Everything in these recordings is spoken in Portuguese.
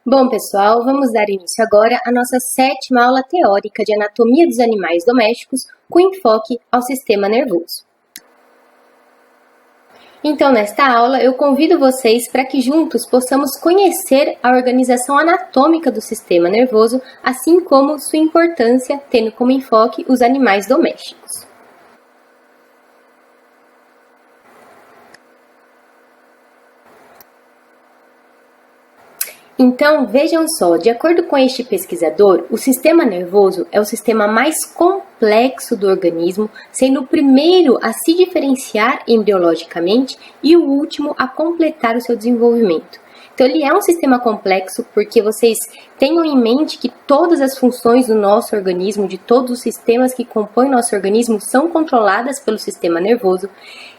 Bom, pessoal, vamos dar início agora à nossa 7ª aula teórica de anatomia dos animais domésticos com enfoque ao sistema nervoso. Então, nesta aula, eu convido vocês para que juntos possamos conhecer a organização anatômica do sistema nervoso, assim como sua importância, tendo como enfoque os animais domésticos. Então, vejam só, de acordo com este pesquisador, o sistema nervoso é o sistema mais complexo do organismo, sendo o primeiro a se diferenciar embriologicamente e o último a completar o seu desenvolvimento. Então, ele é um sistema complexo porque vocês tenham em mente que todas as funções do nosso organismo, de todos os sistemas que compõem o nosso organismo, são controladas pelo sistema nervoso.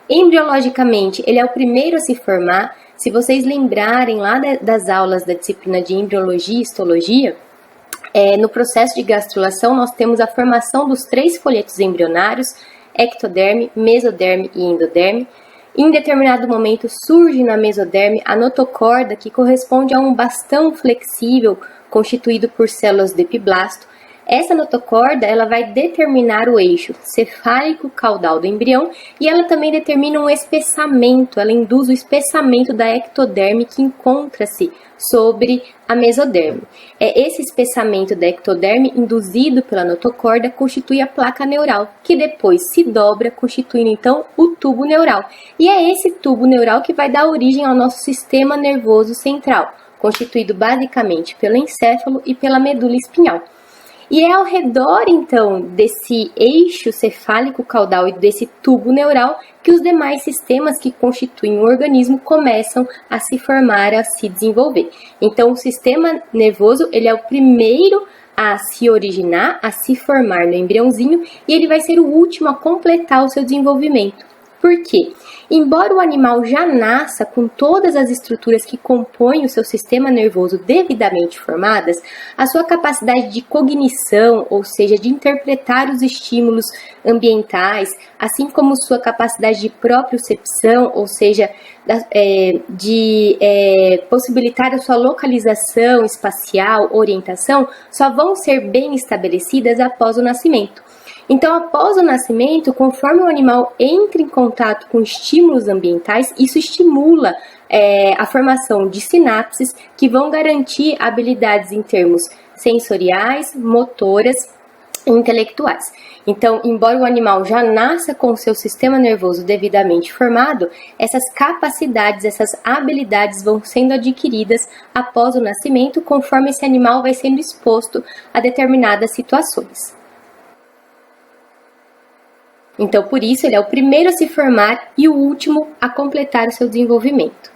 Embriologicamente, ele é o primeiro a se formar. Se vocês lembrarem lá das aulas da disciplina de embriologia e histologia, no processo de gastrulação nós temos a formação dos 3 folhetos embrionários, ectoderme, mesoderme e endoderme. Em determinado momento surge na mesoderme a notocorda, que corresponde a um bastão flexível constituído por células do epiblasto. Essa notocorda ela vai determinar o eixo cefálico-caudal do embrião e ela também determina um espessamento, ela induz o espessamento da ectoderme que encontra-se sobre a mesoderme. Esse espessamento da ectoderme induzido pela notocorda constitui a placa neural, que depois se dobra, constituindo então o tubo neural. E é esse tubo neural que vai dar origem ao nosso sistema nervoso central, constituído basicamente pelo encéfalo e pela medula espinhal. E é ao redor, então, desse eixo cefálico-caudal e desse tubo neural que os demais sistemas que constituem o organismo começam a se formar, a se desenvolver. Então, o sistema nervoso, ele é o primeiro a se originar, a se formar no embriãozinho, e ele vai ser o último a completar o seu desenvolvimento. Por quê? Embora o animal já nasça com todas as estruturas que compõem o seu sistema nervoso devidamente formadas, a sua capacidade de cognição, ou seja, de interpretar os estímulos ambientais, assim como sua capacidade de propriocepção, ou seja, de possibilitar a sua localização espacial, orientação, só vão ser bem estabelecidas após o nascimento. Então, após o nascimento, conforme o animal entra em contato com estímulos ambientais, isso estimula a formação de sinapses que vão garantir habilidades em termos sensoriais, motoras e intelectuais. Então, embora o animal já nasça com o seu sistema nervoso devidamente formado, essas capacidades, essas habilidades vão sendo adquiridas após o nascimento, conforme esse animal vai sendo exposto a determinadas situações. Então, por isso, ele é o primeiro a se formar e o último a completar o seu desenvolvimento.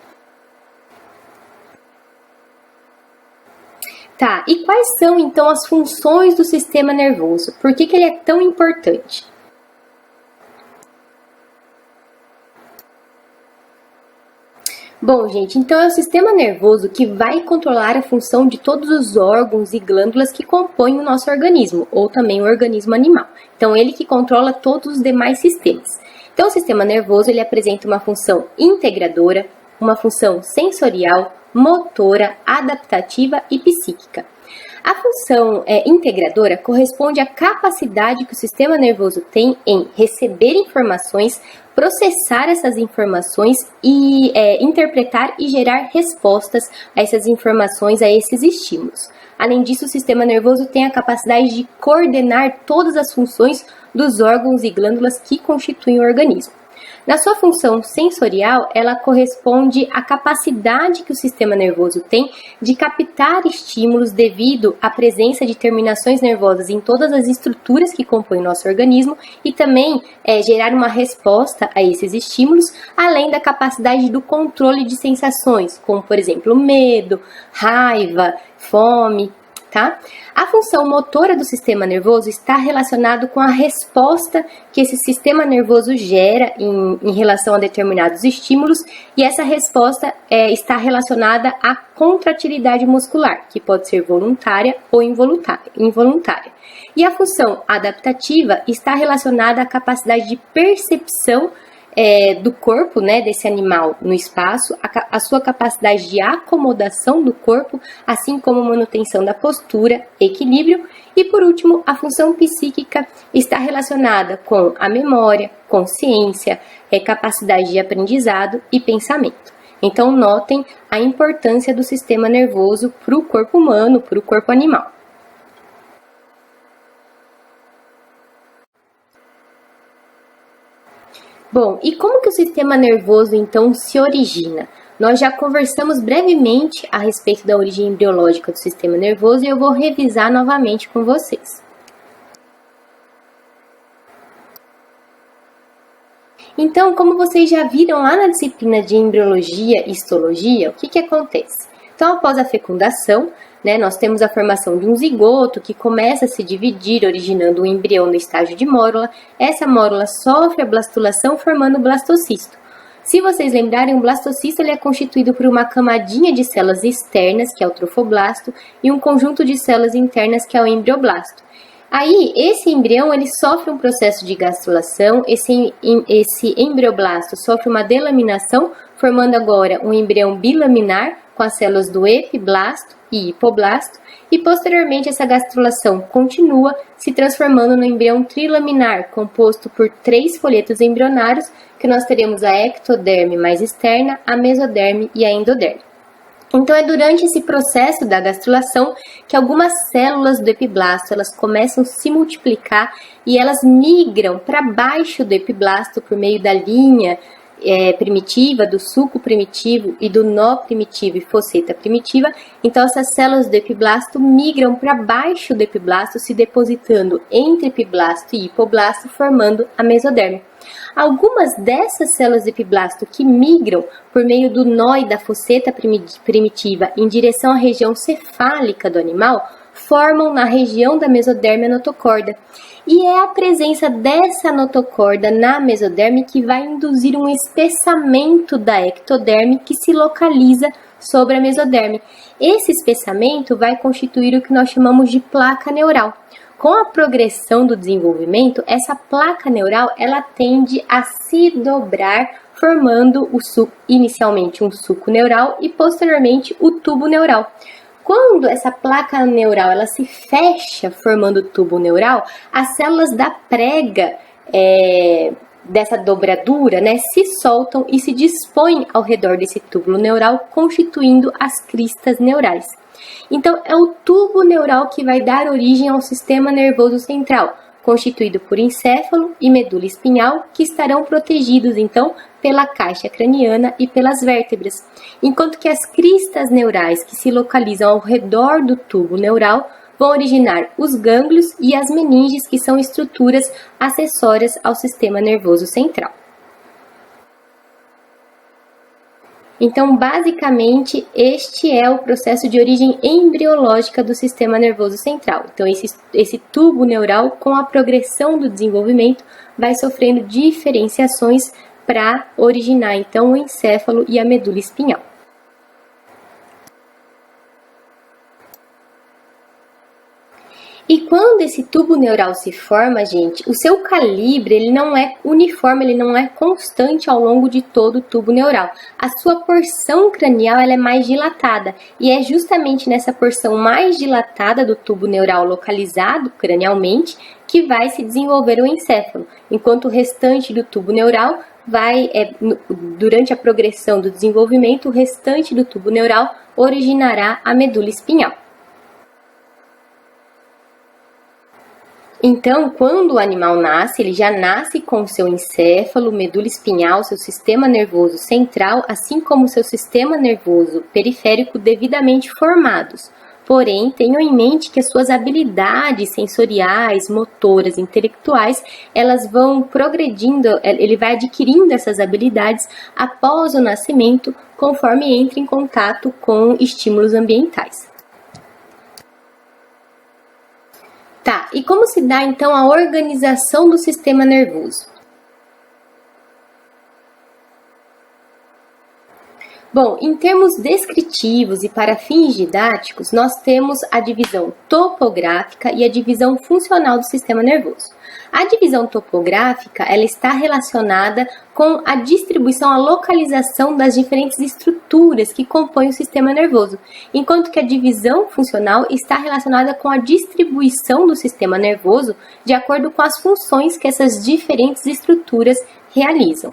Tá, e quais são, então, as funções do sistema nervoso? Por que ele é tão importante? Bom, gente, então é o sistema nervoso que vai controlar a função de todos os órgãos e glândulas que compõem o nosso organismo, ou também o organismo animal. Então, ele que controla todos os demais sistemas. Então, o sistema nervoso, ele apresenta uma função integradora, uma função sensorial, motora, adaptativa e psíquica. A função integradora corresponde à capacidade que o sistema nervoso tem em receber informações, processar essas informações e interpretar e gerar respostas a essas informações, a esses estímulos. Além disso, o sistema nervoso tem a capacidade de coordenar todas as funções dos órgãos e glândulas que constituem o organismo. Na sua função sensorial, ela corresponde à capacidade que o sistema nervoso tem de captar estímulos devido à presença de terminações nervosas em todas as estruturas que compõem o nosso organismo e também gerar uma resposta a esses estímulos, além da capacidade do controle de sensações, como por exemplo medo, raiva, fome. Tá? A função motora do sistema nervoso está relacionada com a resposta que esse sistema nervoso gera em relação a determinados estímulos, e essa resposta está relacionada à contratilidade muscular, que pode ser voluntária ou involuntária. E a função adaptativa está relacionada à capacidade de percepção do corpo, né, desse animal no espaço, a sua capacidade de acomodação do corpo, assim como manutenção da postura, equilíbrio, e por último, a função psíquica está relacionada com a memória, consciência, capacidade de aprendizado e pensamento. Então, notem a importância do sistema nervoso para o corpo humano, para o corpo animal. Bom, e como que o sistema nervoso, então, se origina? Nós já conversamos brevemente a respeito da origem embriológica do sistema nervoso e eu vou revisar novamente com vocês. Então, como vocês já viram lá na disciplina de embriologia e histologia, o que acontece? Então, após a fecundação, nós temos a formação de um zigoto que começa a se dividir, originando um embrião no estágio de mórula. Essa mórula sofre a blastulação, formando o blastocisto. Se vocês lembrarem, o blastocisto ele é constituído por uma camadinha de células externas, que é o trofoblasto, e um conjunto de células internas, que é o embrioblasto. Aí, esse embrião ele sofre um processo de gastrulação, esse embrioblasto sofre uma delaminação, formando agora um embrião bilaminar, com as células do epiblasto e hipoblasto, e posteriormente essa gastrulação continua se transformando no embrião trilaminar, composto por 3 folhetos embrionários, que nós teremos a ectoderme mais externa, a mesoderme e a endoderme. Então é durante esse processo da gastrulação que algumas células do epiblasto elas começam a se multiplicar e elas migram para baixo do epiblasto por meio da linha primitiva, do sulco primitivo e do nó primitivo e fosseta primitiva. Então essas células do epiblasto migram para baixo do epiblasto, se depositando entre epiblasto e hipoblasto, formando a mesoderme. Algumas dessas células do epiblasto que migram por meio do nó e da fosseta primitiva em direção à região cefálica do animal, formam na região da mesoderme a notocorda. E é a presença dessa notocorda na mesoderme que vai induzir um espessamento da ectoderme que se localiza sobre a mesoderme. Esse espessamento vai constituir o que nós chamamos de placa neural. Com a progressão do desenvolvimento, essa placa neural ela tende a se dobrar, formando inicialmente um sulco neural e posteriormente o tubo neural. Quando essa placa neural ela se fecha formando o tubo neural, as células da prega dessa dobradura se soltam e se dispõem ao redor desse túbulo neural, constituindo as cristas neurais. Então, é o tubo neural que vai dar origem ao sistema nervoso central, constituído por encéfalo e medula espinhal, que estarão protegidos, então, pela caixa craniana e pelas vértebras, enquanto que as cristas neurais que se localizam ao redor do tubo neural vão originar os gânglios e as meninges, que são estruturas acessórias ao sistema nervoso central. Então, basicamente, este é o processo de origem embriológica do sistema nervoso central. Então, esse tubo neural, com a progressão do desenvolvimento, vai sofrendo diferenciações para originar, então, o encéfalo e a medula espinhal. E quando esse tubo neural se forma, gente, o seu calibre ele não é uniforme, ele não é constante ao longo de todo o tubo neural. A sua porção cranial ela é mais dilatada e é justamente nessa porção mais dilatada do tubo neural localizado cranialmente que vai se desenvolver o encéfalo, enquanto o restante do tubo neural durante a progressão do desenvolvimento, o restante do tubo neural originará a medula espinhal. Então, quando o animal nasce, ele já nasce com seu encéfalo, medula espinhal, seu sistema nervoso central, assim como seu sistema nervoso periférico devidamente formados. Porém, tenham em mente que as suas habilidades sensoriais, motoras, intelectuais, elas vão progredindo, ele vai adquirindo essas habilidades após o nascimento, conforme entra em contato com estímulos ambientais. Tá, e como se dá então a organização do sistema nervoso? Bom, em termos descritivos e para fins didáticos, nós temos a divisão topográfica e a divisão funcional do sistema nervoso. A divisão topográfica, ela está relacionada com a distribuição, a localização das diferentes estruturas que compõem o sistema nervoso, enquanto que a divisão funcional está relacionada com a distribuição do sistema nervoso de acordo com as funções que essas diferentes estruturas realizam.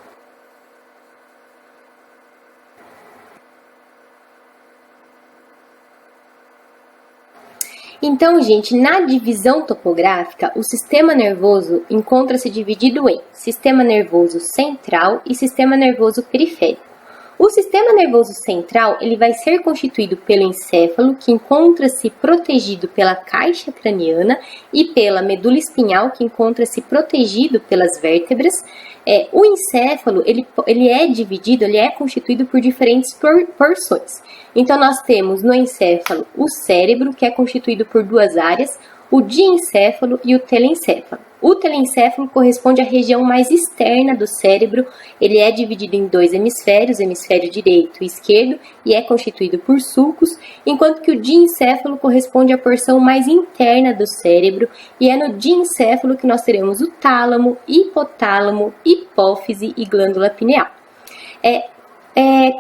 Então, gente, na divisão topográfica, o sistema nervoso encontra-se dividido em sistema nervoso central e sistema nervoso periférico. O sistema nervoso central, ele vai ser constituído pelo encéfalo, que encontra-se protegido pela caixa craniana, e pela medula espinhal, que encontra-se protegido pelas vértebras. O encéfalo, ele é dividido, ele é constituído por diferentes porções. Então, nós temos no encéfalo o cérebro, que é constituído por duas áreas, o diencéfalo e o telencéfalo. O telencéfalo corresponde à região mais externa do cérebro, ele é dividido em dois hemisférios, hemisfério direito e esquerdo, e é constituído por sulcos, enquanto que o diencéfalo corresponde à porção mais interna do cérebro, e é no diencéfalo que nós teremos o tálamo, hipotálamo, hipófise e glândula pineal.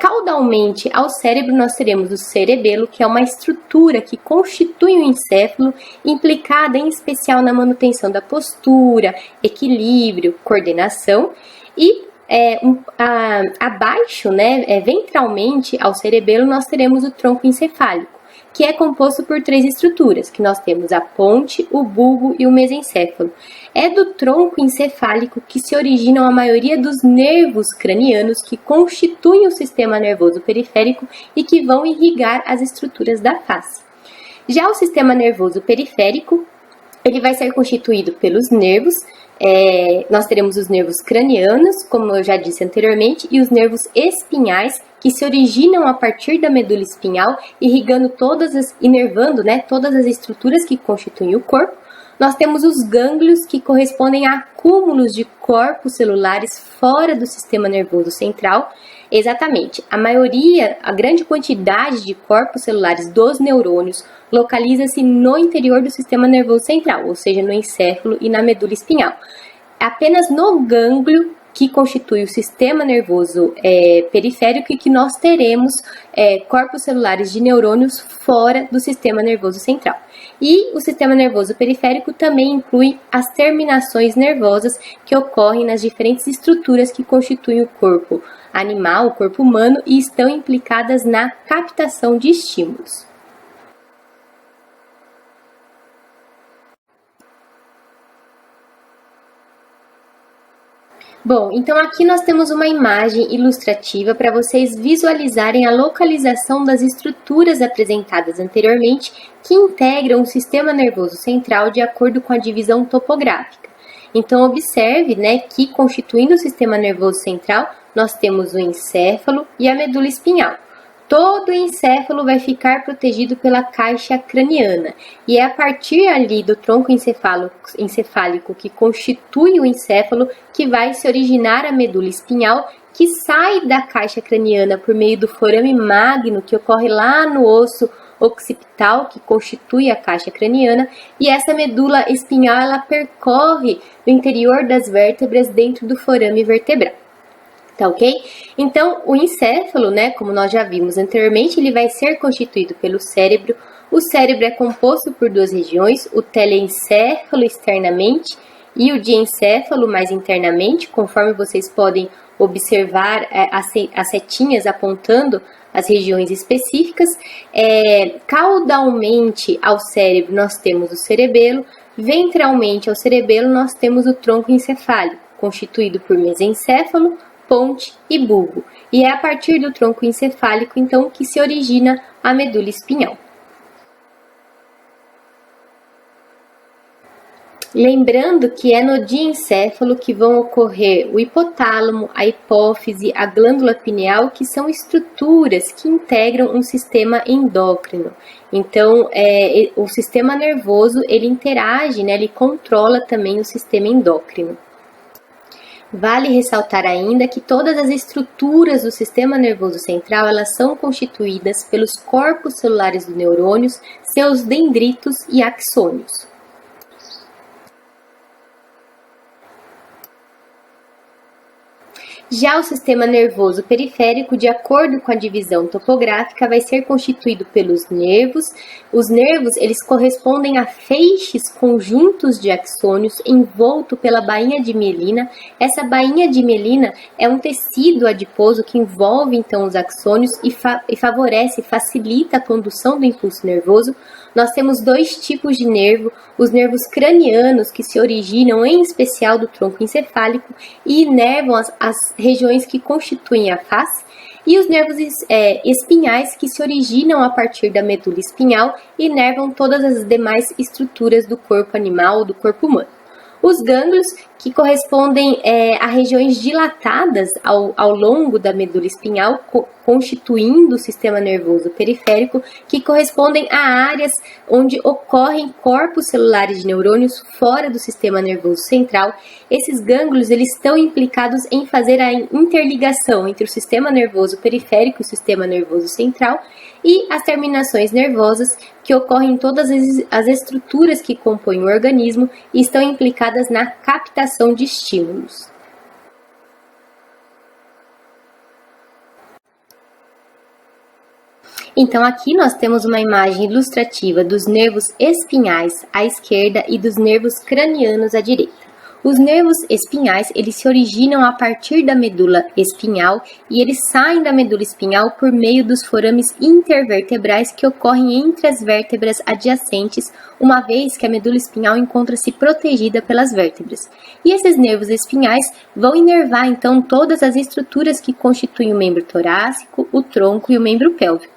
Caudalmente ao cérebro nós teremos o cerebelo, que é uma estrutura que constitui o encéfalo, implicada em especial na manutenção da postura, equilíbrio, coordenação, e abaixo, ventralmente ao cerebelo, nós teremos o tronco encefálico, que é composto por três estruturas, que nós temos a ponte, o bulbo e o mesencéfalo. É do tronco encefálico que se originam a maioria dos nervos cranianos que constituem o sistema nervoso periférico e que vão irrigar as estruturas da face. Já o sistema nervoso periférico, ele vai ser constituído pelos nervos. Nós teremos os nervos cranianos, como eu já disse anteriormente, e os nervos espinhais, que se originam a partir da medula espinhal, inervando todas as estruturas que constituem o corpo. Nós temos os gânglios, que correspondem a acúmulos de corpos celulares fora do sistema nervoso central. Exatamente, a grande quantidade de corpos celulares dos neurônios localiza-se no interior do sistema nervoso central, ou seja, no encéfalo e na medula espinhal. Apenas no gânglio, que constitui o sistema nervoso periférico, e que nós teremos corpos celulares de neurônios fora do sistema nervoso central. E o sistema nervoso periférico também inclui as terminações nervosas que ocorrem nas diferentes estruturas que constituem o corpo animal, o corpo humano, e estão implicadas na captação de estímulos. Bom, então aqui nós temos uma imagem ilustrativa para vocês visualizarem a localização das estruturas apresentadas anteriormente que integram o sistema nervoso central de acordo com a divisão topográfica. Então observe, que constituindo o sistema nervoso central, nós temos o encéfalo e a medula espinhal. Todo o encéfalo vai ficar protegido pela caixa craniana, e é a partir ali do tronco encefálico que constitui o encéfalo que vai se originar a medula espinhal, que sai da caixa craniana por meio do forame magno que ocorre lá no osso occipital, que constitui a caixa craniana, e essa medula espinhal ela percorre o interior das vértebras dentro do forame vertebral. Tá ok? Então, o encéfalo, como nós já vimos anteriormente, ele vai ser constituído pelo cérebro. O cérebro é composto por duas regiões, o telencéfalo externamente e o diencéfalo mais internamente, conforme vocês podem observar as setinhas apontando as regiões específicas. Caudalmente ao cérebro nós temos o cerebelo, ventralmente ao cerebelo nós temos o tronco encefálico, constituído por mesencéfalo, ponte e bulbo, e é a partir do tronco encefálico, então, que se origina a medula espinhal. Lembrando que é no diencéfalo que vão ocorrer o hipotálamo, a hipófise, a glândula pineal, que são estruturas que integram um sistema endócrino. Então, o sistema nervoso, ele interage, ele controla também o sistema endócrino. Vale ressaltar ainda que todas as estruturas do sistema nervoso central, elas são constituídas pelos corpos celulares dos neurônios, seus dendritos e axônios. Já o sistema nervoso periférico, de acordo com a divisão topográfica, vai ser constituído pelos nervos. Os nervos, eles correspondem a feixes conjuntos de axônios envolto pela bainha de mielina. Essa bainha de mielina é um tecido adiposo que envolve então os axônios e favorece, facilita a condução do impulso nervoso. Nós temos dois tipos de nervo, os nervos cranianos, que se originam em especial do tronco encefálico e inervam as regiões que constituem a face, e os nervos espinhais, que se originam a partir da medula espinhal e inervam todas as demais estruturas do corpo animal ou do corpo humano. Os gânglios, que correspondem a regiões dilatadas ao longo da medula espinhal, constituindo o sistema nervoso periférico, que correspondem a áreas onde ocorrem corpos celulares de neurônios fora do sistema nervoso central. Esses gânglios, eles estão implicados em fazer a interligação entre o sistema nervoso periférico e o sistema nervoso central, e as terminações nervosas, que ocorrem em todas as estruturas que compõem o organismo e estão implicadas na captação de estímulos. Então aqui nós temos uma imagem ilustrativa dos nervos espinhais à esquerda e dos nervos cranianos à direita. Os nervos espinhais, eles se originam a partir da medula espinhal e eles saem da medula espinhal por meio dos forames intervertebrais que ocorrem entre as vértebras adjacentes, uma vez que a medula espinhal encontra-se protegida pelas vértebras. E esses nervos espinhais vão inervar então todas as estruturas que constituem o membro torácico, o tronco e o membro pélvico.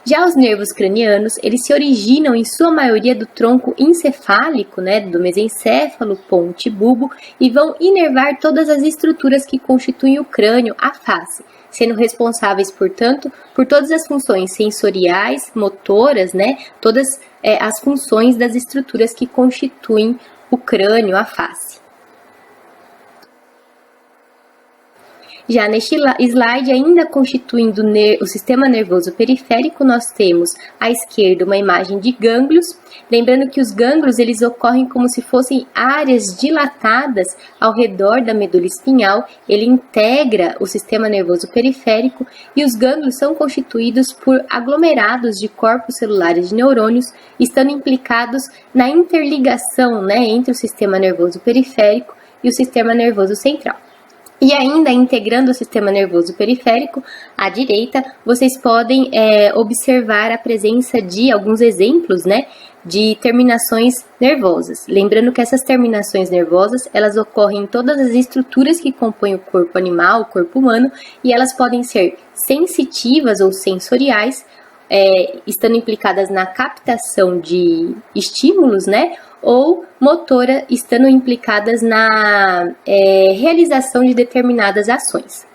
Já os nervos cranianos, eles se originam em sua maioria do tronco encefálico, do mesencéfalo, ponte e bulbo, e vão inervar todas as estruturas que constituem o crânio, a face, sendo responsáveis, portanto, por todas as funções sensoriais, motoras, todas as funções das estruturas que constituem o crânio, a face. Já neste slide, ainda constituindo o sistema nervoso periférico, nós temos à esquerda uma imagem de gânglios, lembrando que os gânglios, eles ocorrem como se fossem áreas dilatadas ao redor da medula espinhal. Ele integra o sistema nervoso periférico e os gânglios são constituídos por aglomerados de corpos celulares de neurônios, estando implicados na interligação entre o sistema nervoso periférico e o sistema nervoso central. E ainda integrando o sistema nervoso periférico, à direita, vocês podem observar a presença de alguns exemplos, de terminações nervosas. Lembrando que essas terminações nervosas, elas ocorrem em todas as estruturas que compõem o corpo animal, o corpo humano, e elas podem ser sensitivas ou sensoriais, estando implicadas na captação de estímulos, ou motora, estando implicadas na realização de determinadas ações.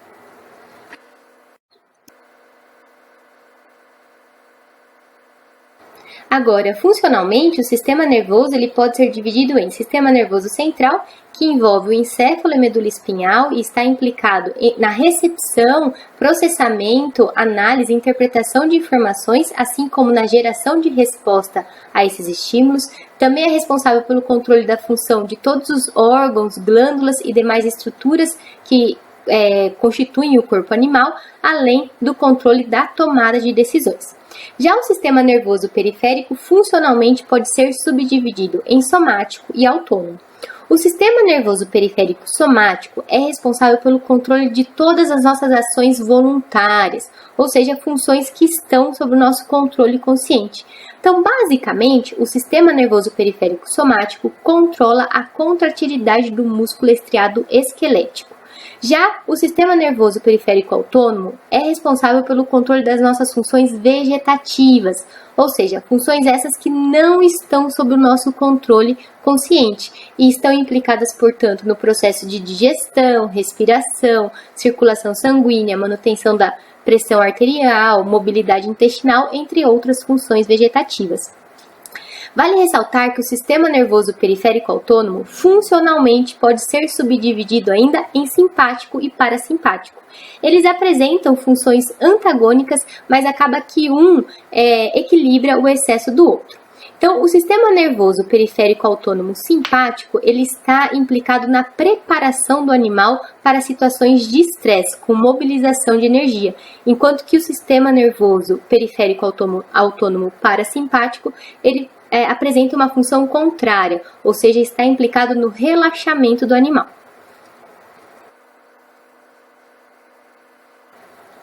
Agora, funcionalmente, o sistema nervoso ele pode ser dividido em sistema nervoso central, que envolve o encéfalo e medula espinhal e está implicado na recepção, processamento, análise e interpretação de informações, assim como na geração de resposta a esses estímulos. Também é responsável pelo controle da função de todos os órgãos, glândulas e demais estruturas que constituem o corpo animal, além do controle da tomada de decisões. Já o sistema nervoso periférico funcionalmente pode ser subdividido em somático e autônomo. O sistema nervoso periférico somático é responsável pelo controle de todas as nossas ações voluntárias, ou seja, funções que estão sob o nosso controle consciente. Então, basicamente, o sistema nervoso periférico somático controla a contratilidade do músculo estriado esquelético. Já o sistema nervoso periférico autônomo é responsável pelo controle das nossas funções vegetativas, ou seja, funções essas que não estão sob o nosso controle consciente e estão implicadas, portanto, no processo de digestão, respiração, circulação sanguínea, manutenção da pressão arterial, mobilidade intestinal, entre outras funções vegetativas. Vale ressaltar que o sistema nervoso periférico autônomo funcionalmente pode ser subdividido ainda em simpático e parasimpático. Eles apresentam funções antagônicas, mas acaba que um equilibra o excesso do outro. Então, o sistema nervoso periférico autônomo simpático, ele está implicado na preparação do animal para situações de estresse, com mobilização de energia, enquanto que o sistema nervoso periférico autônomo parasimpático, ele apresenta uma função contrária, ou seja, está implicado no relaxamento do animal.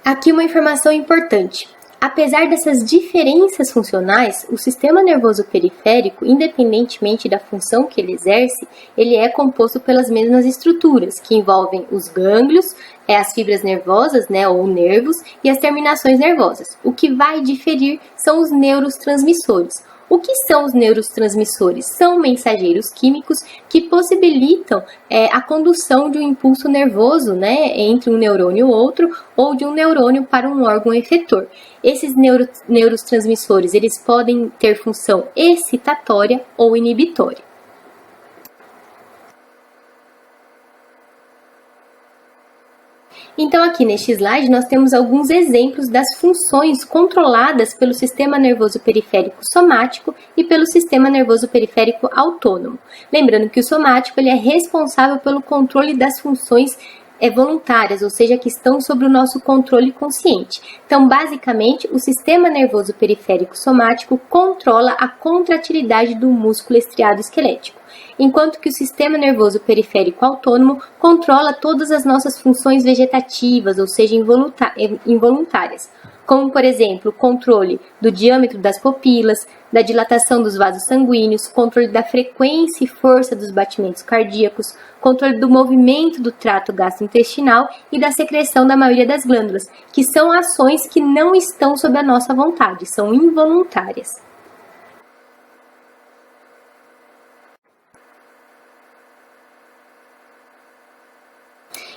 Aqui uma informação importante. Apesar dessas diferenças funcionais, o sistema nervoso periférico, independentemente da função que ele exerce, ele é composto pelas mesmas estruturas, que envolvem os gânglios, as fibras nervosas, ou nervos, e as terminações nervosas. O que vai diferir são os neurotransmissores. O que são os neurotransmissores? São mensageiros químicos que possibilitam a condução de um impulso nervoso, entre um neurônio e outro, ou de um neurônio para um órgão efetor. Esses neurotransmissores, eles podem ter função excitatória ou inibitória. Então, aqui neste slide, nós temos alguns exemplos das funções controladas pelo sistema nervoso periférico somático e pelo sistema nervoso periférico autônomo. Lembrando que o somático ele é responsável pelo controle das funções voluntárias, ou seja, que estão sob o nosso controle consciente. Então, basicamente, o sistema nervoso periférico somático controla a contratilidade do músculo estriado esquelético, enquanto que o sistema nervoso periférico autônomo controla todas as nossas funções vegetativas, ou seja, involuntárias, como, por exemplo, o controle do diâmetro das pupilas, da dilatação dos vasos sanguíneos, controle da frequência e força dos batimentos cardíacos, controle do movimento do trato gastrointestinal e da secreção da maioria das glândulas, que são ações que não estão sob a nossa vontade, são involuntárias.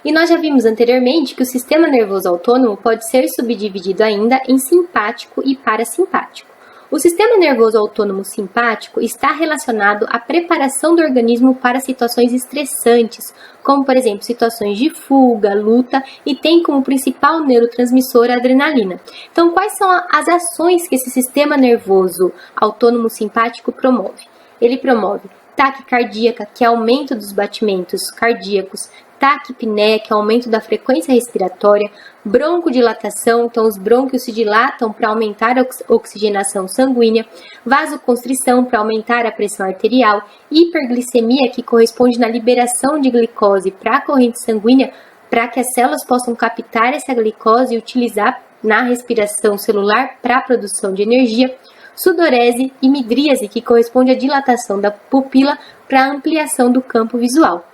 E nós já vimos anteriormente que o sistema nervoso autônomo pode ser subdividido ainda em simpático e parasimpático. O sistema nervoso autônomo simpático está relacionado à preparação do organismo para situações estressantes, como, por exemplo, situações de fuga, luta, e tem como principal neurotransmissor a adrenalina. Então, quais são as ações que esse sistema nervoso autônomo simpático promove? Ele promove taquicardíaca, que é aumento dos batimentos cardíacos, taquipneia, que é aumento da frequência respiratória, broncodilatação, então os brônquios se dilatam para aumentar a oxigenação sanguínea, vasoconstrição para aumentar a pressão arterial, hiperglicemia, que corresponde na liberação de glicose para a corrente sanguínea, para que as células possam captar essa glicose e utilizar na respiração celular para a produção de energia, sudorese e midríase, que corresponde à dilatação da pupila para a ampliação do campo visual.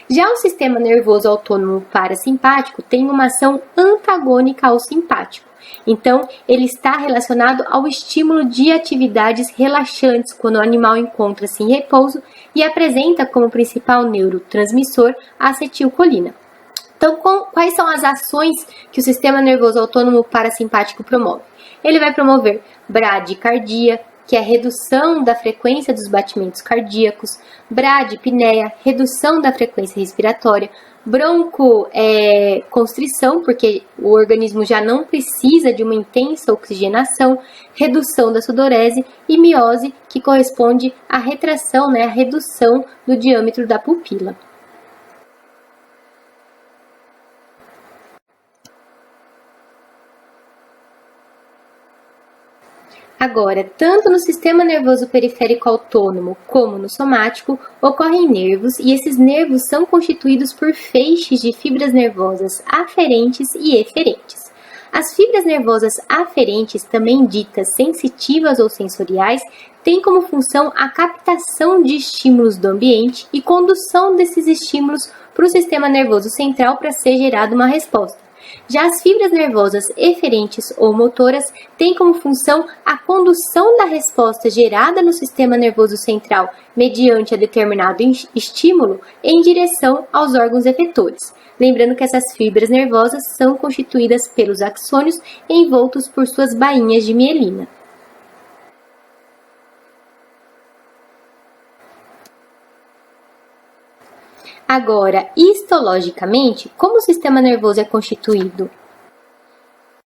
Já o sistema nervoso autônomo parasimpático tem uma ação antagônica ao simpático. Então, ele está relacionado ao estímulo de atividades relaxantes quando o animal encontra-se em repouso e apresenta como principal neurotransmissor a acetilcolina. Então, quais são as ações que o sistema nervoso autônomo parasimpático promove? Ele vai promover bradicardia, que é a redução da frequência dos batimentos cardíacos, bradipneia, redução da frequência respiratória, broncoconstrição, porque o organismo já não precisa de uma intensa oxigenação, redução da sudorese e miose, que corresponde à retração, a redução do diâmetro da pupila. Agora, tanto no sistema nervoso periférico autônomo como no somático, ocorrem nervos e esses nervos são constituídos por feixes de fibras nervosas aferentes e eferentes. As fibras nervosas aferentes, também ditas sensitivas ou sensoriais, têm como função a captação de estímulos do ambiente e condução desses estímulos para o sistema nervoso central para ser gerada uma resposta. Já as fibras nervosas eferentes ou motoras têm como função a condução da resposta gerada no sistema nervoso central mediante a determinado estímulo em direção aos órgãos efetores. Lembrando que essas fibras nervosas são constituídas pelos axônios envoltos por suas bainhas de mielina. Agora, histologicamente, como o sistema nervoso é constituído?